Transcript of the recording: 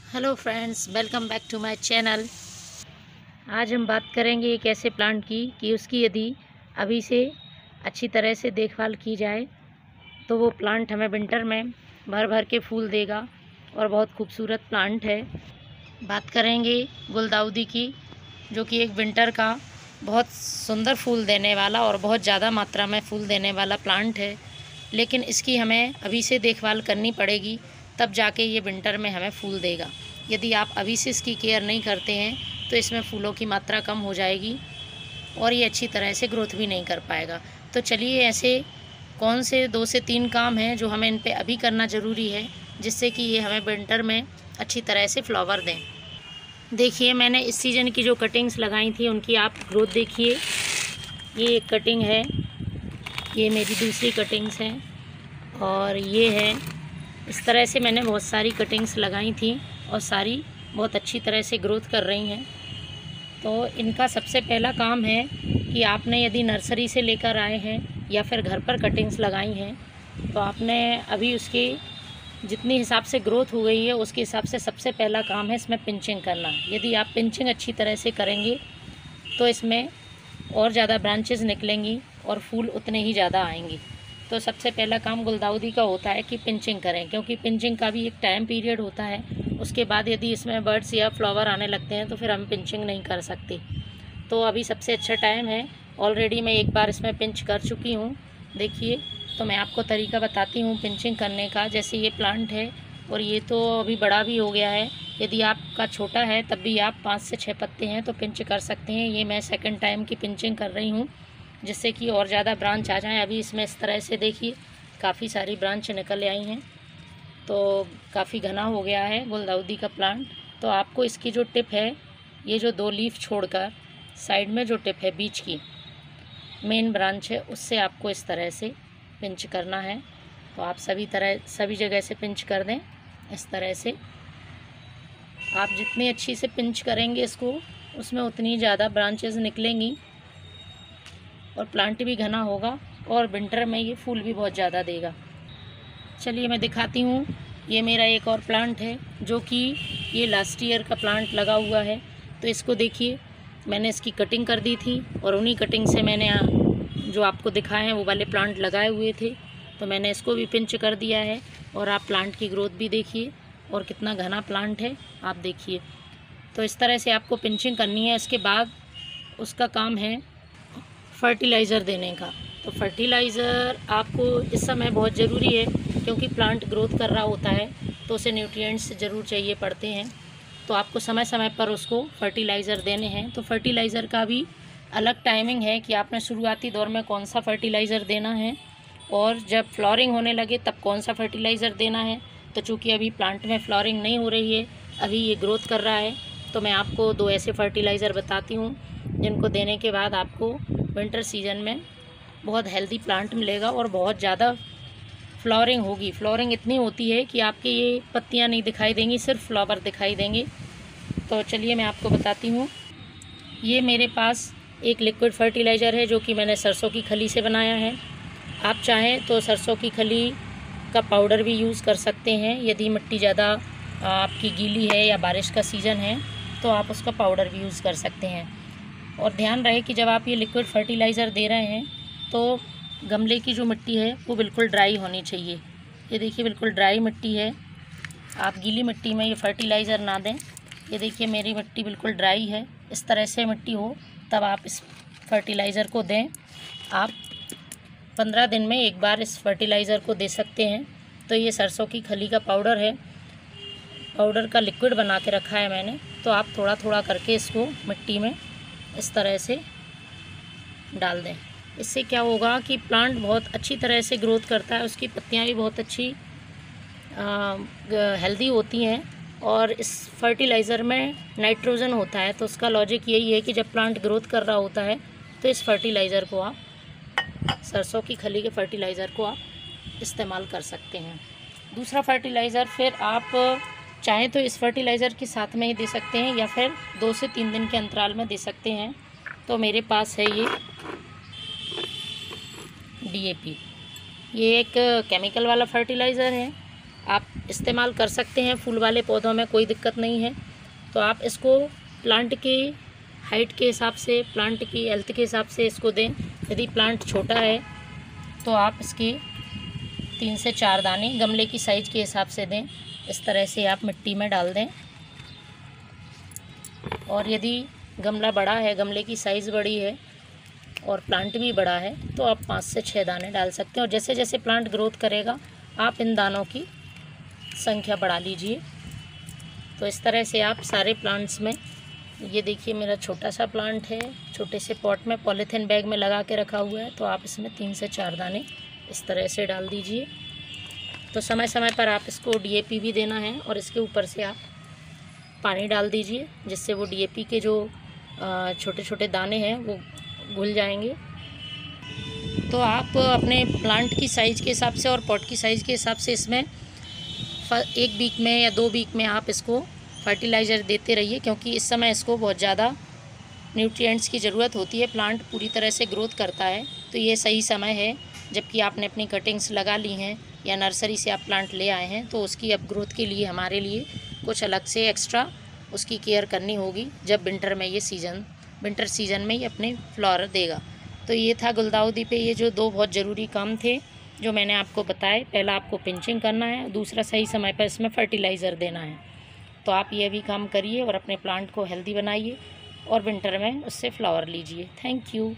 Hello friends, welcome back to my channel. आज हम बात करेंगे एक ऐसे प्लांट की कि उसकी यदि अभी से अच्छी तरह से देखभाल की जाए तो वो प्लांट हमें विंटर में भर भर के फूल देगा और बहुत खूबसूरत प्लांट है। बात करेंगे गुलदाउदी की, जो कि एक विंटर का बहुत सुंदर फूल देने वाला और बहुत ज़्यादा मात्रा में फूल देने वाला प्लांट है। लेकिन इसकी हमें अभी से देखभाल करनी पड़ेगी, तब जाके ये विंटर में हमें फूल देगा। यदि आप अभी से इसकी केयर नहीं करते हैं तो इसमें फूलों की मात्रा कम हो जाएगी और ये अच्छी तरह से ग्रोथ भी नहीं कर पाएगा। तो चलिए, ऐसे कौन से 2 से 3 काम हैं जो हमें इन पे अभी करना ज़रूरी है, जिससे कि ये हमें विंटर में अच्छी तरह से फ्लावर दें। देखिए, मैंने इस सीज़न की जो कटिंग्स लगाई थी उनकी आप ग्रोथ देखिए। ये एक कटिंग है, ये मेरी दूसरी कटिंग्स हैं और ये है। इस तरह से मैंने बहुत सारी कटिंग्स लगाई थी और सारी बहुत अच्छी तरह से ग्रोथ कर रही हैं। तो इनका सबसे पहला काम है कि आपने यदि नर्सरी से लेकर आए हैं या फिर घर पर कटिंग्स लगाई हैं तो आपने अभी उसकी जितनी हिसाब से ग्रोथ हो गई है उसके हिसाब से सबसे पहला काम है इसमें पिंचिंग करना। यदि आप पिंचिंग अच्छी तरह से करेंगे तो इसमें और ज़्यादा ब्रांचेस निकलेंगी और फूल उतने ही ज़्यादा आएंगे। तो सबसे पहला काम गुलदाउदी का होता है कि पिंचिंग करें, क्योंकि पिंचिंग का भी एक टाइम पीरियड होता है। उसके बाद यदि इसमें बर्ड्स या फ्लावर आने लगते हैं तो फिर हम पिंचिंग नहीं कर सकते। तो अभी सबसे अच्छा टाइम है। ऑलरेडी मैं एक बार इसमें पिंच कर चुकी हूँ। देखिए, तो मैं आपको तरीका बताती हूँ पिंचिंग करने का। जैसे ये प्लांट है और ये तो अभी बड़ा भी हो गया है। यदि आपका छोटा है तब भी आप 5 से 6 पत्ते हैं तो पिंच कर सकते हैं। ये मैं सेकंड टाइम की पिंचिंग कर रही हूँ, जिससे कि और ज़्यादा ब्रांच आ जाएं। अभी इसमें इस तरह से देखिए काफ़ी सारी ब्रांच निकल आई हैं, तो काफ़ी घना हो गया है गुलदाउदी का प्लांट। तो आपको इसकी जो टिप है, ये जो 2 लीफ छोड़कर साइड में जो टिप है बीच की मेन ब्रांच है, उससे आपको इस तरह से पिंच करना है। तो आप सभी जगह से पिंच कर दें। इस तरह से आप जितनी अच्छी से पिंच करेंगे इसको, उसमें उतनी ज़्यादा ब्रांचेस निकलेंगी और प्लांट भी घना होगा और विंटर में ये फूल भी बहुत ज़्यादा देगा। चलिए मैं दिखाती हूँ। ये मेरा एक और प्लांट है जो कि ये लास्ट ईयर का प्लांट लगा हुआ है। तो इसको देखिए, मैंने इसकी कटिंग कर दी थी और उन्हीं कटिंग से मैंने जो आपको दिखाए हैं वो वाले प्लांट लगाए हुए थे। तो मैंने इसको भी पिंच कर दिया है और आप प्लांट की ग्रोथ भी देखिए और कितना घना प्लांट है आप देखिए। तो इस तरह से आपको पिंचिंग करनी है। इसके बाद उसका काम है फर्टिलाइज़र देने का। तो फर्टिलाइज़र आपको इस समय बहुत ज़रूरी है, क्योंकि प्लांट ग्रोथ कर रहा होता है तो उसे न्यूट्रिएंट्स ज़रूर चाहिए पड़ते हैं। तो आपको समय समय पर उसको फर्टिलाइज़र देने हैं। तो फर्टिलाइज़र का भी अलग टाइमिंग है कि आपने शुरुआती दौर में कौन सा फर्टिलाइज़र देना है और जब फ्लावरिंग होने लगे तब कौन सा फर्टिलाइज़र देना है। तो चूँकि अभी प्लांट में फ्लावरिंग नहीं हो रही है, अभी ये ग्रोथ कर रहा है, तो मैं आपको 2 ऐसे फर्टिलाइज़र बताती हूँ जिनको देने के बाद आपको विंटर सीजन में बहुत हेल्दी प्लांट मिलेगा और बहुत ज़्यादा फ्लावरिंग होगी। फ्लावरिंग इतनी होती है कि आपके ये पत्तियाँ नहीं दिखाई देंगी, सिर्फ फ्लावर दिखाई देंगे। तो चलिए मैं आपको बताती हूँ। ये मेरे पास एक लिक्विड फर्टिलाइज़र है जो कि मैंने सरसों की खली से बनाया है। आप चाहें तो सरसों की खली का पाउडर भी यूज़ कर सकते हैं। यदि मिट्टी ज़्यादा आपकी गीली है या बारिश का सीज़न है तो आप उसका पाउडर भी यूज़ कर सकते हैं। और ध्यान रहे कि जब आप ये लिक्विड फर्टिलाइज़र दे रहे हैं तो गमले की जो मिट्टी है वो बिल्कुल ड्राई होनी चाहिए। ये देखिए बिल्कुल ड्राई मिट्टी है। आप गीली मिट्टी में ये फर्टिलाइज़र ना दें। ये देखिए मेरी मिट्टी बिल्कुल ड्राई है। इस तरह से मिट्टी हो तब आप इस फर्टिलाइज़र को दें। आप 15 दिन में एक बार इस फर्टिलाइज़र को दे सकते हैं। तो ये सरसों की खली का पाउडर है, पाउडर का लिक्विड बना के रखा है मैंने। तो आप थोड़ा थोड़ा करके इसको मिट्टी में इस तरह से डाल दें। इससे क्या होगा कि प्लांट बहुत अच्छी तरह से ग्रोथ करता है, उसकी पत्तियां भी बहुत अच्छी हेल्दी होती हैं। और इस फर्टिलाइज़र में नाइट्रोजन होता है, तो उसका लॉजिक यही है कि जब प्लांट ग्रोथ कर रहा होता है तो इस फर्टिलाइज़र को आप, सरसों की खली के फर्टिलाइज़र को आप इस्तेमाल कर सकते हैं। दूसरा फर्टिलाइज़र फिर आप चाहें तो इस फर्टिलाइज़र के साथ में ही दे सकते हैं या फिर 2 से 3 दिन के अंतराल में दे सकते हैं। तो मेरे पास है ये DAP। ये एक केमिकल वाला फर्टिलाइज़र है। आप इस्तेमाल कर सकते हैं। फूल वाले पौधों में कोई दिक्कत नहीं है। तो आप इसको प्लांट के हाइट के हिसाब से, प्लांट की हेल्थ के हिसाब से इसको दें। यदि प्लांट छोटा है तो आप इसके 3 से 4 दाने गमले की साइज़ के हिसाब से दें। इस तरह से आप मिट्टी में डाल दें। और यदि गमला बड़ा है, गमले की साइज़ बड़ी है और प्लांट भी बड़ा है, तो आप 5 से 6 दाने डाल सकते हैं। और जैसे जैसे प्लांट ग्रोथ करेगा आप इन दानों की संख्या बढ़ा लीजिए। तो इस तरह से आप सारे प्लांट्स में, ये देखिए मेरा छोटा सा प्लांट है, छोटे से पॉट में पॉलीथीन बैग में लगा के रखा हुआ है। तो आप इसमें 3 से 4 दाने इस तरह से डाल दीजिए। तो समय समय पर आप इसको DAP भी देना है और इसके ऊपर से आप पानी डाल दीजिए, जिससे वो DAP के जो छोटे छोटे दाने हैं वो घुल जाएंगे। तो आप अपने प्लांट की साइज़ के हिसाब से और पॉट की साइज़ के हिसाब से इसमें 1 वीक में या 2 वीक में आप इसको फर्टिलाइज़र देते रहिए, क्योंकि इस समय इसको बहुत ज़्यादा न्यूट्रिएंट्स की ज़रूरत होती है। प्लांट पूरी तरह से ग्रोथ करता है, तो ये सही समय है। जबकि आपने अपनी कटिंग्स लगा ली हैं या नर्सरी से आप प्लांट ले आए हैं, तो उसकी अब ग्रोथ के लिए हमारे लिए कुछ अलग से एक्स्ट्रा उसकी केयर करनी होगी, जब विंटर सीज़न में ये अपने फ्लावर देगा। तो ये था गुलदाउदी पे ये जो 2 बहुत ज़रूरी काम थे जो मैंने आपको बताए। पहला आपको पिंचिंग करना है, दूसरा सही समय पर इसमें फर्टिलाइज़र देना है। तो आप ये भी काम करिए और अपने प्लांट को हेल्दी बनाइए और विंटर में उससे फ्लावर लीजिए। Thank you.